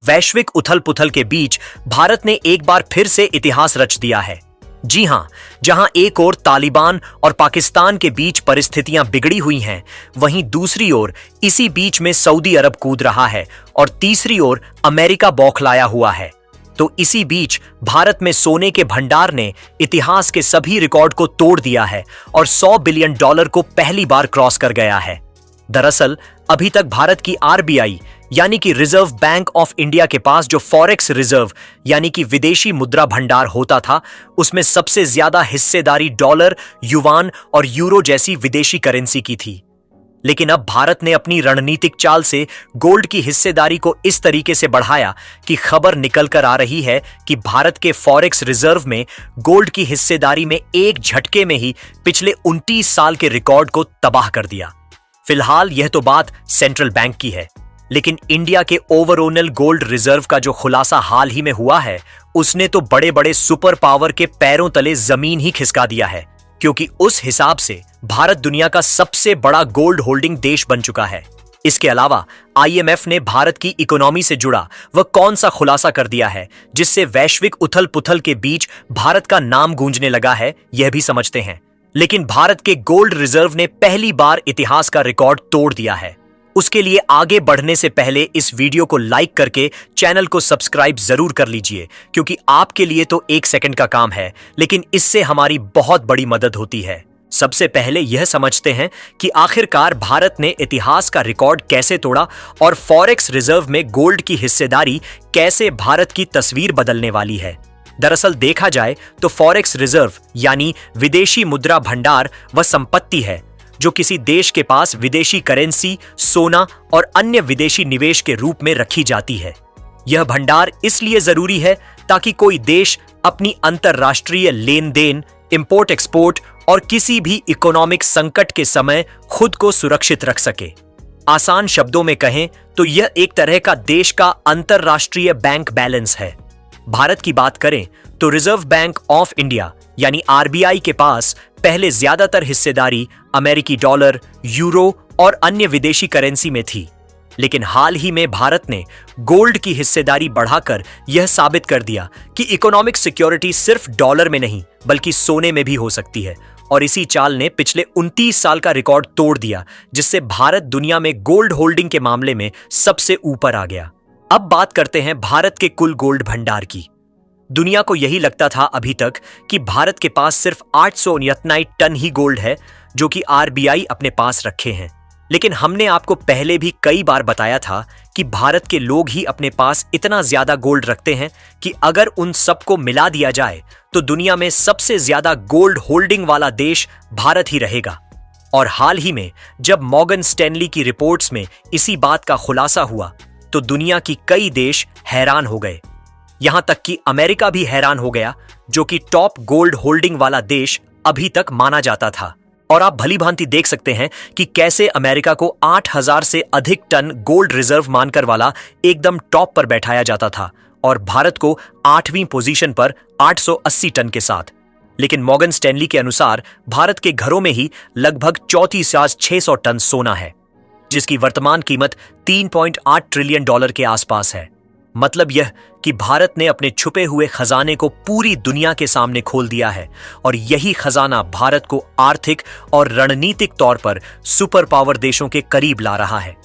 वैश्विक उथल पुथल के बीच भारत ने एक बार फिर से इतिहास रच दिया है। जी हां, जहां एक ओर तालिबान और पाकिस्तान के बीच परिस्थितियां बिगड़ी हुई हैं, वहीं दूसरी ओर इसी बीच में सऊदी अरब कूद रहा है और तीसरी ओर अमेरिका बौखलाया हुआ है। तो इसी बीच भारत में सोने के भंडार ने इतिहास के सभी रिकॉर्ड को तोड़ दिया है और $100 बिलियन को पहली बार क्रॉस कर गया है। दरअसल अभी तक भारत की आरबीआई यानी कि रिजर्व बैंक ऑफ इंडिया के पास जो फॉरेक्स रिजर्व यानी कि विदेशी मुद्रा भंडार होता था, उसमें सबसे ज्यादा हिस्सेदारी डॉलर, युवान और यूरो जैसी विदेशी करेंसी की थी। लेकिन अब भारत ने अपनी रणनीतिक चाल से गोल्ड की हिस्सेदारी को इस तरीके से बढ़ाया कि खबर निकल कर आ रही है कि भारत के फॉरेक्स रिजर्व में गोल्ड की हिस्सेदारी में एक झटके में ही पिछले 29 साल के रिकॉर्ड को तबाह कर दिया। फिलहाल यह तो बात सेंट्रल बैंक की है, लेकिन इंडिया के ओवरऑल गोल्ड रिजर्व का जो खुलासा हाल ही में हुआ है, उसने तो बड़े बड़े सुपर पावर के पैरों तले जमीन ही खिसका दिया है, क्योंकि उस हिसाब से भारत दुनिया का सबसे बड़ा गोल्ड होल्डिंग देश बन चुका है। इसके अलावा आईएमएफ ने भारत की इकोनॉमी से जुड़ा वह कौन सा खुलासा कर दिया है जिससे वैश्विक उथल पुथल के बीच भारत का नाम गूंजने लगा है, यह भी समझते हैं। लेकिन भारत के गोल्ड रिजर्व ने पहली बार इतिहास का रिकॉर्ड तोड़ दिया है। उसके लिए आगे बढ़ने से पहले इस वीडियो को लाइक करके चैनल को सब्सक्राइब जरूर कर लीजिए, क्योंकि आपके लिए तो 1 सेकंड का काम है, लेकिन इससे हमारी बहुत बड़ी मदद होती है। सबसे पहले यह समझते हैं कि आखिरकार भारत ने इतिहास का रिकॉर्ड कैसे तोड़ा और फॉरेक्स रिजर्व में गोल्ड की हिस्सेदारी कैसे भारत की तस्वीर बदलने वाली है। दरअसल देखा जाए तो फॉरेक्स रिजर्व यानी विदेशी मुद्रा भंडार वह संपत्ति है जो किसी देश के पास विदेशी करेंसी, सोना और अन्य विदेशी निवेश के रूप में रखी जाती है। यह भंडार इसलिए जरूरी है ताकि कोई देश अपनी अंतरराष्ट्रीय लेन देन, इंपोर्ट एक्सपोर्ट और किसी भी इकोनॉमिक संकट के समय खुद को सुरक्षित रख सके। आसान शब्दों में कहें तो यह एक तरह का देश का अंतरराष्ट्रीय बैंक बैलेंस है। भारत की बात करें तो रिजर्व बैंक ऑफ इंडिया यानी आरबीआई के पास पहले ज्यादातर हिस्सेदारी अमेरिकी डॉलर, यूरो और अन्य विदेशी करेंसी में थी, लेकिन हाल ही में भारत ने गोल्ड की हिस्सेदारी बढ़ाकर यह साबित कर दिया कि इकोनॉमिक सिक्योरिटी सिर्फ डॉलर में नहीं बल्कि सोने में भी हो सकती है। और इसी चाल ने पिछले 29 साल का रिकॉर्ड तोड़ दिया, जिससे भारत दुनिया में गोल्ड होल्डिंग के मामले में सबसे ऊपर आ गया। अब बात करते हैं भारत के कुल गोल्ड भंडार की। दुनिया को यही लगता था अभी तक कि भारत के पास सिर्फ 899 टन ही गोल्ड है जो कि आरबीआई अपने पास रखे हैं, लेकिन हमने आपको पहले भी कई बार बताया था कि भारत के लोग ही अपने पास इतना ज्यादा गोल्ड रखते हैं कि अगर उन सबको मिला दिया जाए तो दुनिया में सबसे ज्यादा गोल्ड होल्डिंग वाला देश भारत ही रहेगा। और हाल ही में जब मॉर्गन स्टैनली की रिपोर्ट्स में इसी बात का खुलासा हुआ तो दुनिया की कई देश हैरान हो गए। यहां तक कि अमेरिका भी हैरान हो गया, जो कि टॉप गोल्ड होल्डिंग वाला देश अभी तक माना जाता था। और आप भली भांति देख सकते हैं कि कैसे अमेरिका को 8000 से अधिक टन गोल्ड रिजर्व मानकर वाला एकदम टॉप पर बैठाया जाता था और भारत को 8वीं पोजीशन पर 880 टन के साथ। लेकिन मॉर्गन स्टैनली के अनुसार भारत के घरों में ही लगभग 34,600 टन सोना है, जिसकी वर्तमान कीमत $3.8 ट्रिलियन के आसपास है। मतलब यह कि भारत ने अपने छुपे हुए खजाने को पूरी दुनिया के सामने खोल दिया है और यही खजाना भारत को आर्थिक और रणनीतिक तौर पर सुपर पावर देशों के करीब ला रहा है।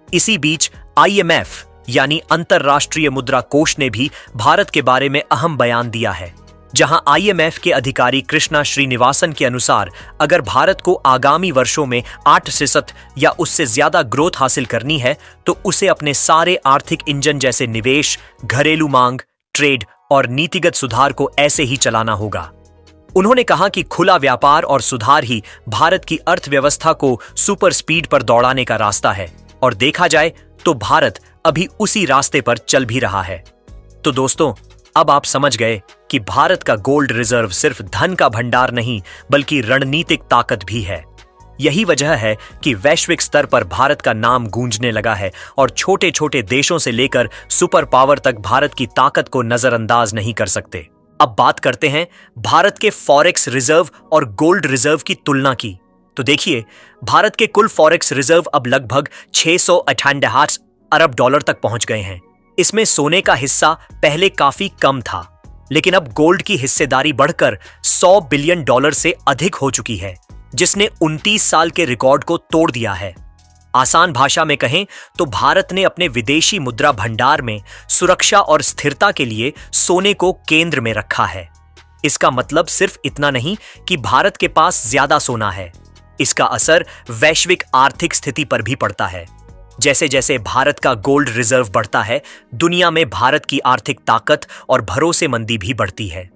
इसी बीच आईएमएफ यानी अंतरराष्ट्रीय मुद्रा कोष ने भी भारत के बारे में अहम बयान दिया है, जहां आईएमएफ के अधिकारी कृष्णा श्रीनिवासन के अनुसार अगर भारत को आगामी वर्षों में 8% या उससे ज्यादा ग्रोथ हासिल करनी है तो उसे अपने सारे आर्थिक इंजन जैसे निवेश, घरेलू मांग, ट्रेड और नीतिगत सुधार को ऐसे ही चलाना होगा। उन्होंने कहा कि खुला व्यापार और सुधार ही भारत की अर्थव्यवस्था को सुपर स्पीड पर दौड़ाने का रास्ता है और देखा जाए तो भारत अभी उसी रास्ते पर चल भी रहा है। तो दोस्तों, अब आप समझ गए कि भारत का गोल्ड रिजर्व सिर्फ धन का भंडार नहीं बल्कि रणनीतिक ताकत भी है। यही वजह है कि वैश्विक स्तर पर भारत का नाम गूंजने लगा है और छोटे छोटे देशों से लेकर सुपर पावर तक भारत की ताकत को नजरअंदाज नहीं कर सकते। अब बात करते हैं भारत के फॉरेक्स रिजर्व और गोल्ड रिजर्व की तुलना की। तो देखिए, भारत के कुल फॉरेक्स रिजर्व अब लगभग 668 अरब डॉलर तक पहुंच गए हैं, इसमें सोने का हिस्सा पहले काफी कम था, लेकिन अब गोल्ड की हिस्सेदारी बढ़कर $100 बिलियन से अधिक हो चुकी है, जिसने 29 साल के रिकॉर्ड को तोड़ दिया है। आसान भाषा में कहें तो भारत ने अपने विदेशी मुद्रा भंडार में सुरक्षा और स्थिरता के लिए सोने को केंद्र में रखा है। इसका मतलब सिर्फ इतना नहीं कि भारत के पास ज्यादा सोना है, इसका असर वैश्विक आर्थिक स्थिति पर भी पड़ता है। जैसे जैसे भारत का गोल्ड रिजर्व बढ़ता है, दुनिया में भारत की आर्थिक ताकत और भरोसेमंदी भी बढ़ती है।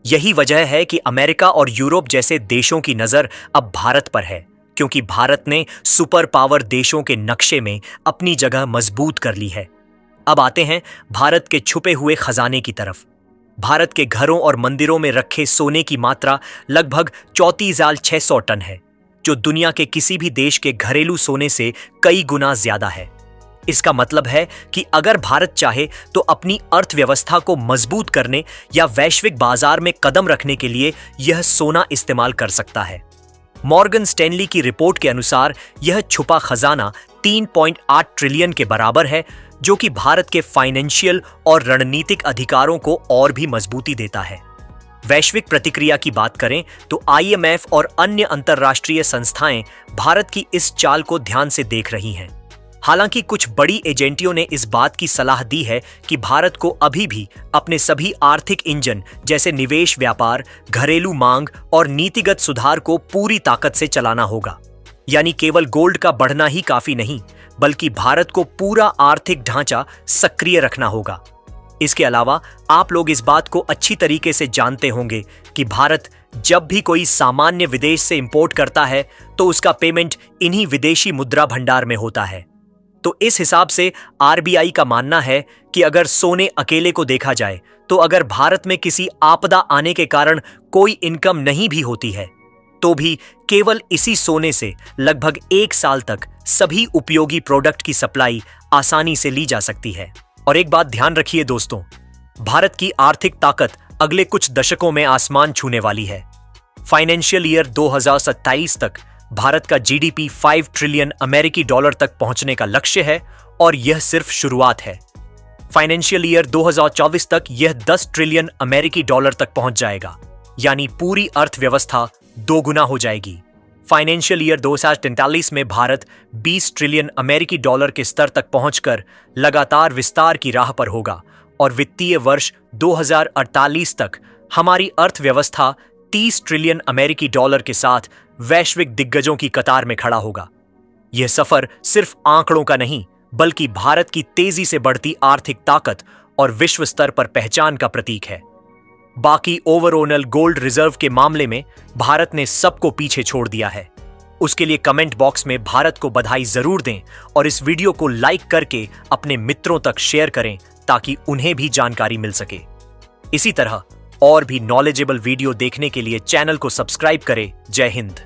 यही वजह है कि अमेरिका और यूरोप जैसे देशों की नजर अब भारत पर है, क्योंकि भारत ने सुपर पावर देशों के नक्शे में अपनी जगह मजबूत कर ली है। अब आते हैं भारत के छुपे हुए खजाने की तरफ। भारत के घरों और मंदिरों में रखे सोने की मात्रा लगभग 34,600 टन है, जो दुनिया के किसी भी देश के घरेलू सोने से कई गुना ज्यादा है। इसका मतलब है कि अगर भारत चाहे तो अपनी अर्थव्यवस्था को मजबूत करने या वैश्विक बाजार में कदम रखने के लिए यह सोना इस्तेमाल कर सकता है। मॉर्गन स्टैनली की रिपोर्ट के अनुसार यह छुपा खजाना 3.8 ट्रिलियन के बराबर है, जो कि भारत के फाइनेंशियल और रणनीतिक अधिकारों को और भी मजबूती देता है। वैश्विक प्रतिक्रिया की बात करें तो IMF और अन्य अंतर्राष्ट्रीय संस्थाएं भारत की इस चाल को ध्यान से देख रही हैं। हालांकि कुछ बड़ी एजेंसियों ने इस बात की सलाह दी है कि भारत को अभी भी अपने सभी आर्थिक इंजन जैसे निवेश, व्यापार, घरेलू मांग और नीतिगत सुधार को पूरी ताकत से चलाना होगा। यानी केवल गोल्ड का बढ़ना ही काफी नहीं, बल्कि भारत को पूरा आर्थिक ढांचा सक्रिय रखना होगा। इसके अलावा आप लोग इस बात को अच्छी तरीके से जानते होंगे कि भारत जब भी कोई सामान्य विदेश से इंपोर्ट करता है तो उसका पेमेंट इन्हीं विदेशी मुद्रा भंडार में होता है। तो इस हिसाब से RBI का मानना है कि अगर सोने अकेले को देखा जाए तो अगर भारत में किसी आपदा आने के कारण कोई इनकम नहीं भी होती है, तो भी केवल इसी सोने से लगभग 1 साल तक सभी उपयोगी प्रोडक्ट की सप्लाई आसानी से ली जा सकती है। और एक बात ध्यान रखिए दोस्तों, भारत की आर्थिक ताकत अगले कुछ दशकों में आसमान छूने वाली है। फाइनेंशियल ईयर 2027 तक भारत का GDP 5 ट्रिलियन अमेरिकी डॉलर तक पहुंचने का लक्ष्य है, और यह सिर्फ शुरुआत है। फाइनेंशियल ईयर 2024 तक यह 10 ट्रिलियन अमेरिकी डॉलर तक पहुंच जाएगा, यानी पूरी अर्थव्यवस्था दोगुना हो जाएगी। फाइनेंशियल ईयर 2043 में भारत 20 ट्रिलियन अमेरिकी डॉलर के स्तर तक पहुंचकर लगातार विस्तार की राह पर होगा, और वित्तीय वर्ष 2048 तक हमारी अर्थव्यवस्था 30 ट्रिलियन अमेरिकी डॉलर के साथ वैश्विक दिग्गजों की कतार में खड़ा होगा। यह सफर सिर्फ आंकड़ों का नहीं, बल्कि भारत की तेजी से बढ़ती आर्थिक ताकत और विश्व स्तर पर पहचान का प्रतीक है। बाकी ओवरऑल गोल्ड रिजर्व के मामले में भारत ने सबको पीछे छोड़ दिया है। उसके लिए कमेंट बॉक्स में भारत को बधाई जरूर दें और इस वीडियो को लाइक करके अपने मित्रों तक शेयर करें ताकि उन्हें भी जानकारी मिल सके। इसी तरह और भी नॉलेजेबल वीडियो देखने के लिए चैनल को सब्सक्राइब करें। जय हिंद।